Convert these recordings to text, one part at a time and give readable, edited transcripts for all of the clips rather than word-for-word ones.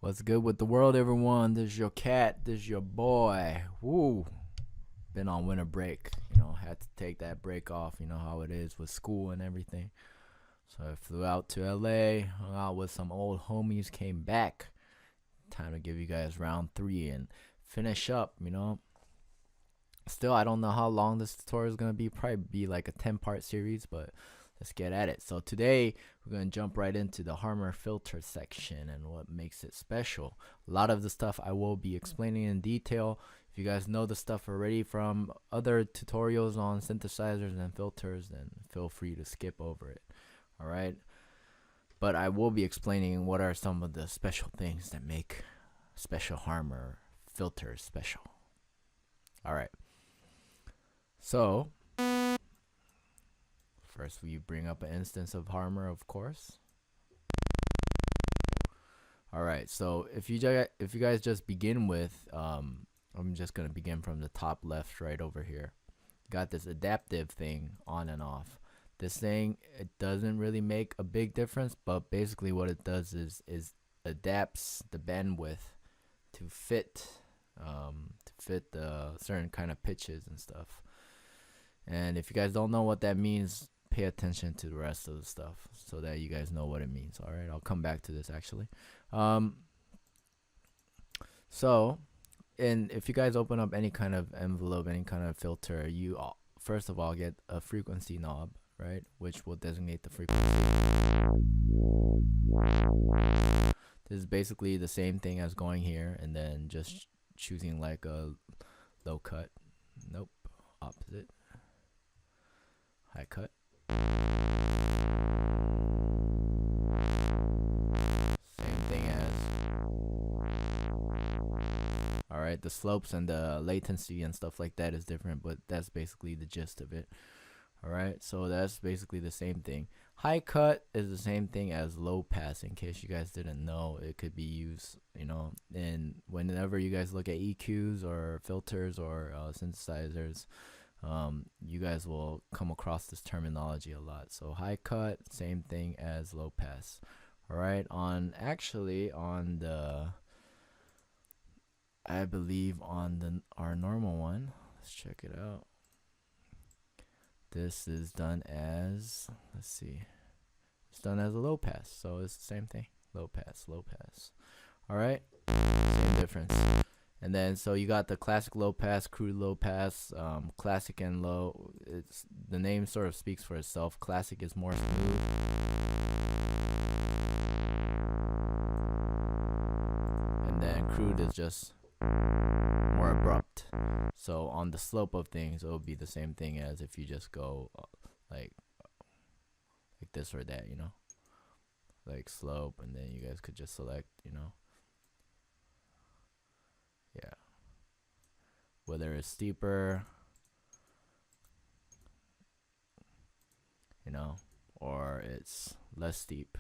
What's good with the world, everyone? This is your cat. This is your boy. Woo. Been on winter break. Had to take that break off. You know how it is with school and everything. So I flew out to LA, hung out with some old homies, came back. Time to give you guys round 3 and finish up. Still, I don't know how long this tutorial is going to be. Probably be like a 10-part series, but let's get at it. So today we're going to jump right into the Harmor filter section and what makes it special. A lot of the stuff I will be explaining in detail. If you guys know the stuff already from other tutorials on synthesizers and filters, then feel free to skip over it. All right. But I will be explaining what are some of the special things that make special Harmor filters special. All right. So first, we bring up an instance of Harmor, of course. All right, so if you guys just begin with, I'm just gonna begin from the top left right over here. Got this adaptive thing on and off. This thing, it doesn't really make a big difference, but basically what it does is adapts the bandwidth to fit the certain kind of pitches and stuff. And if you guys don't know what that means, pay attention to the rest of the stuff so that you guys know what it means. All right, I'll come back to this actually. And if you guys open up any kind of envelope, any kind of filter, you first of all get a frequency knob, right, which will designate the frequency. This is basically the same thing as going here and then just choosing like a low cut. Nope, opposite. High cut. Same thing as. Alright, the slopes and the latency and stuff like that is different, but that's basically the gist of it. Alright, so that's basically the same thing. High cut is the same thing as low pass, in case you guys didn't know. It could be used, in whenever you guys look at EQs or filters or synthesizers. You guys will come across this terminology a lot. So high cut, same thing as low pass. All right, I believe on our normal one, let's check it out. This is done as, let's see, it's done as a low pass, so it's the same thing. Low pass. All right, same difference. And then so you got the classic low pass, crude low pass, classic and low. It's the name sort of speaks for itself. Classic is more smooth, and then crude is just more abrupt. So on the slope of things, it will be the same thing as if you just go like this or that, like slope, and then you guys could just select, yeah, whether it's steeper, or it's less steep.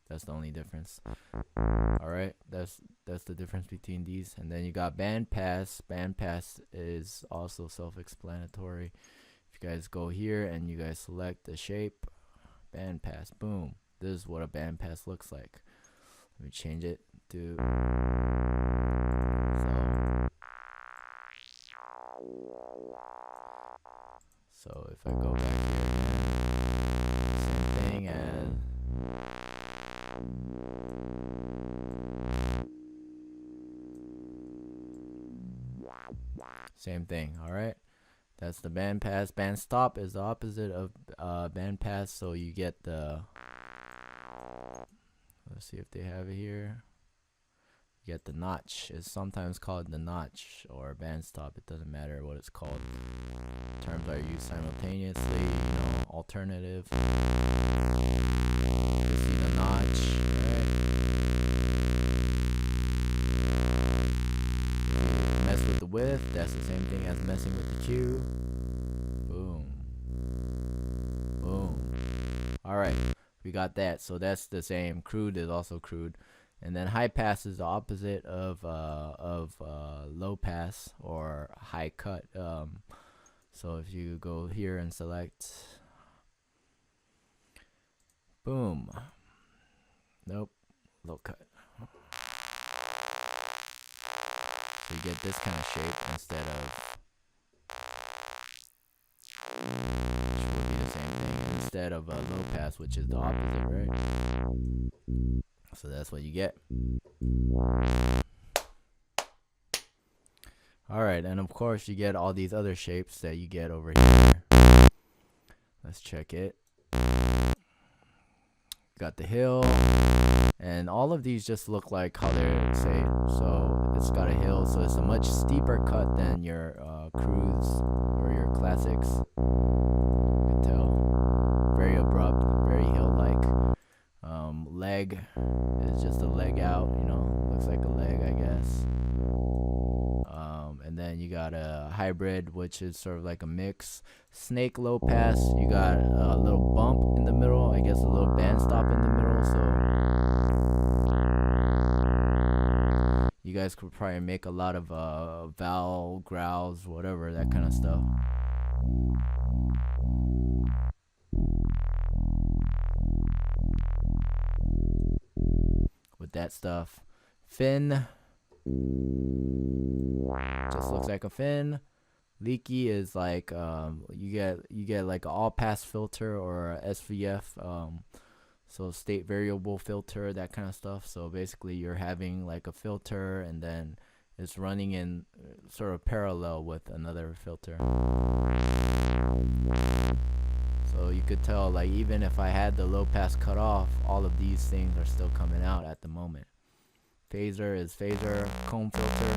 That's the only difference. All right, that's the difference between these. And then you got band pass. Band pass is also self-explanatory. If you guys go here and you guys select the shape, band pass, boom, this is what a band pass looks like. Let me change it to so if I go back here again, same thing as same thing. All right, that's the band pass. Band stop is the opposite of band pass, so you get the, let's see if they have it here. You get the notch. It's sometimes called the notch or band stop. It doesn't matter what it's called. Terms are used simultaneously, alternative. You see the notch, right? Mess with the width, that's the same thing as messing with the Q. Boom. Boom. Alright, we got that. So that's the same. Crude is also crude. And then high pass is the opposite of low pass or high cut. So if you go here and select, boom, nope, low cut. get this kind of shape instead of, which would be the same thing, instead of a low pass, which is the opposite, right? So that's what you get. Alright, and of course you get all these other shapes that you get over here. Let's check it. Got the hill, and all of these just look like how they say. So it's got a hill, so it's a much steeper cut than your cruise or your classics. You can tell. Very abrupt, very hill-like. Leg is just a leg out, you know, looks like a leg, I guess. And then you got a hybrid, which is sort of like a mix. Snake low pass, you got a little bump in the middle, I guess a little band stop in the middle, so you guys could probably make a lot of vowel, growls, whatever, that kind of stuff. With that stuff. Fin. Just looks like a fin. Leaky is like you get like an all pass filter or a SVF, so state variable filter, that kind of stuff. So basically you're having like a filter and then it's running in sort of parallel with another filter. So you could tell, like, even if I had the low pass cut off, all of these things are still coming out at the moment. Phaser is phaser, comb filter.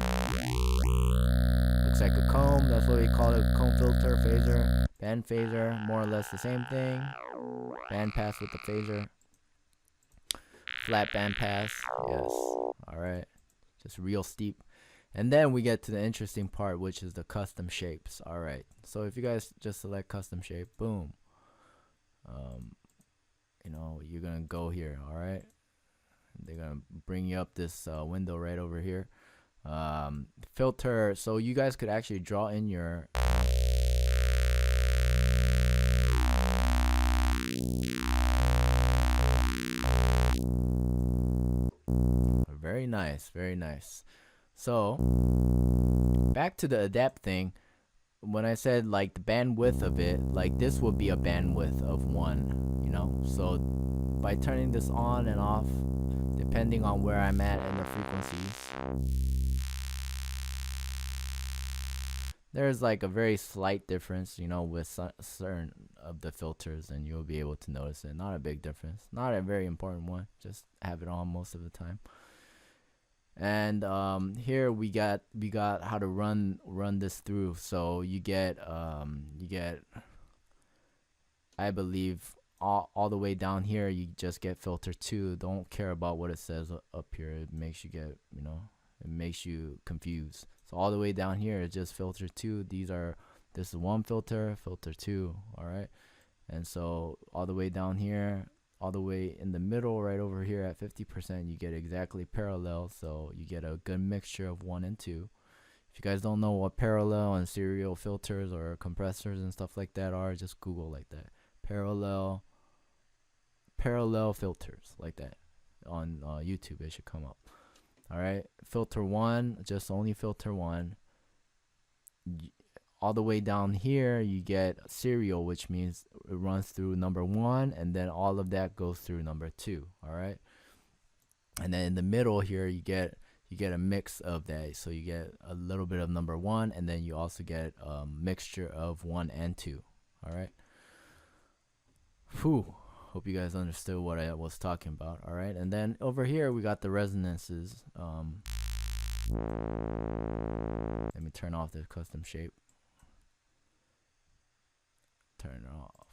Looks like a comb, that's what we call it, comb filter, phaser. Band phaser, more or less the same thing. Band pass with the phaser. Flat band pass, yes. Alright, just real steep. And then we get to the interesting part, which is the custom shapes. Alright, so if you guys just select custom shape, boom. You know, you're gonna go here, alright? They're gonna bring you up this window right over here. Filter, so you guys could actually draw in your very nice, very nice. So back to the adapt thing. When I said like the bandwidth of it, like this would be a bandwidth of 1, you know. So by turning this on and off, depending on where I'm at in the frequencies, there's like a very slight difference, you know, with certain of the filters, and you'll be able to notice it. Not a big difference, not a very important one, just have it on most of the time. And here we got how to run this through. So you get I believe all the way down here you just get filter 2. Don't care about what it says up here. It makes you get, you know, it makes you confused. So all the way down here is just filter 2. This is 1 filter, filter 2, all right? And so all the way down here, all the way in the middle right over here at 50%, you get exactly parallel, so you get a good mixture of 1 and 2. If you guys don't know what parallel and serial filters or compressors and stuff like that are, just Google like that. Parallel filters, like that, on YouTube. It should come up. All right, filter 1, just only filter 1. All the way down here you get serial, which means it runs through number 1 and then all of that goes through number 2. All right, and then in the middle here you get a mix of that, so you get a little bit of number 1 and then you also get a mixture of 1 and 2. All right, whew, hope you guys understood what I was talking about. All right, and then over here we got the resonances. Let me turn off the custom shape. Turn it off.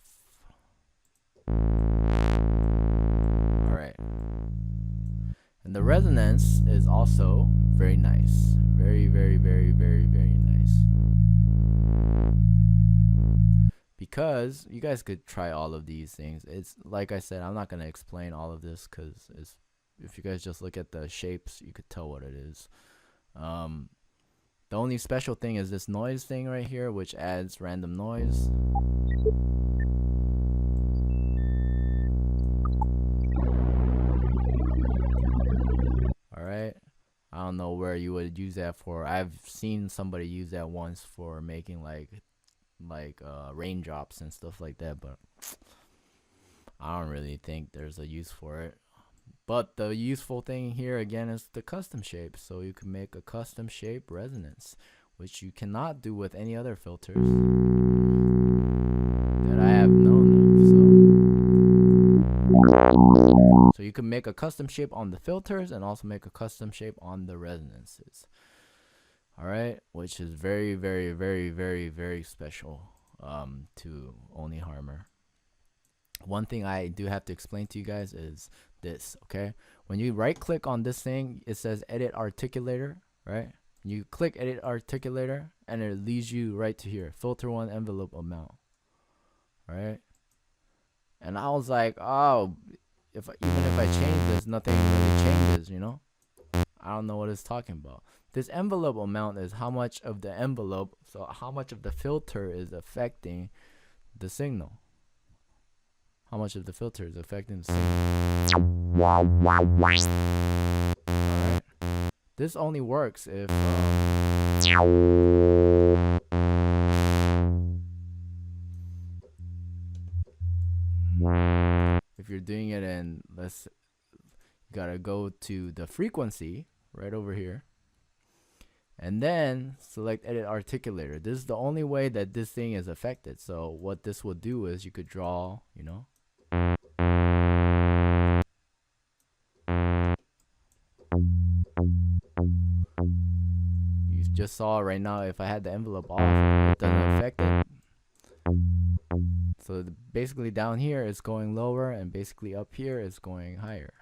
Alright. And the resonance is also very nice. Very, very, very, very, very nice. Because you guys could try all of these things. It's like I said, I'm not going to explain all of this because if you guys just look at the shapes, you could tell what it is. The only special thing is this noise thing right here, which adds random noise. Alright, I don't know where you would use that for. I've seen somebody use that once for making like raindrops and stuff like that, but I don't really think there's a use for it. But the useful thing here again is the custom shape. So you can make a custom shape resonance, which you cannot do with any other filters that I have known of. So you can make a custom shape on the filters and also make a custom shape on the resonances. All right, which is very, very, very, very, very special to only Harmor. One thing I do have to explain to you guys is this, okay? When you right click on this thing, it says edit articulator, right? You click edit articulator and it leads you right to here, filter one envelope amount, right? And I was like, oh, even if I change this, nothing really changes, you know? I don't know what it's talking about. This envelope amount is how much of the envelope, so how much of the filter is affecting the signal. How much of the filter is affecting the signal. Alright. This only works if you're doing it in, you gotta go to the frequency right over here and then select edit articulator. This is the only way that this thing is affected. So what this will do is you could draw, you know, you just saw right now, if I had the envelope off, it doesn't affect it. So basically down here is going lower and basically up here is going higher.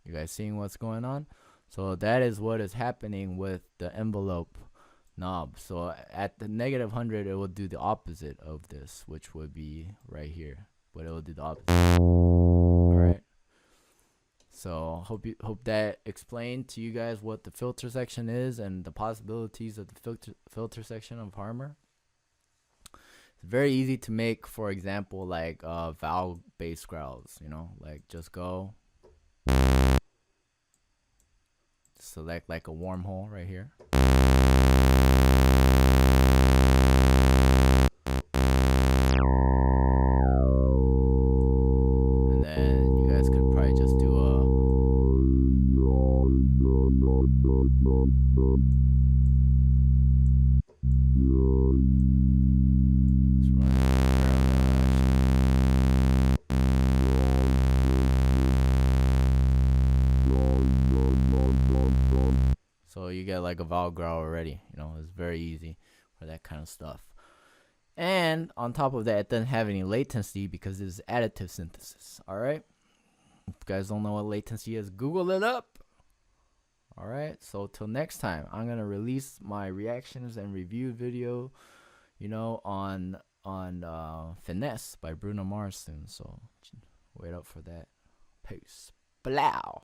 You guys seeing what's going on? So that is what is happening with the envelope knob. So at the -100, it will do the opposite of this, which would be right here, but it will do the opposite. All right. So hope that explained to you guys what the filter section is and the possibilities of the filter section of Harmor. It's very easy to make, for example, like vowel bass growls, you know, like just go select like a wormhole right here. And then you guys could probably just do a so you get like a vowel growl already. You know, it's very easy for that kind of stuff. And on top of that, it doesn't have any latency because it's additive synthesis. All right. If you guys don't know what latency is, Google it up. All right. So till next time, I'm gonna release my reactions and review video, you know, on Finesse by Bruno Mars soon. So wait up for that. Peace. Blow.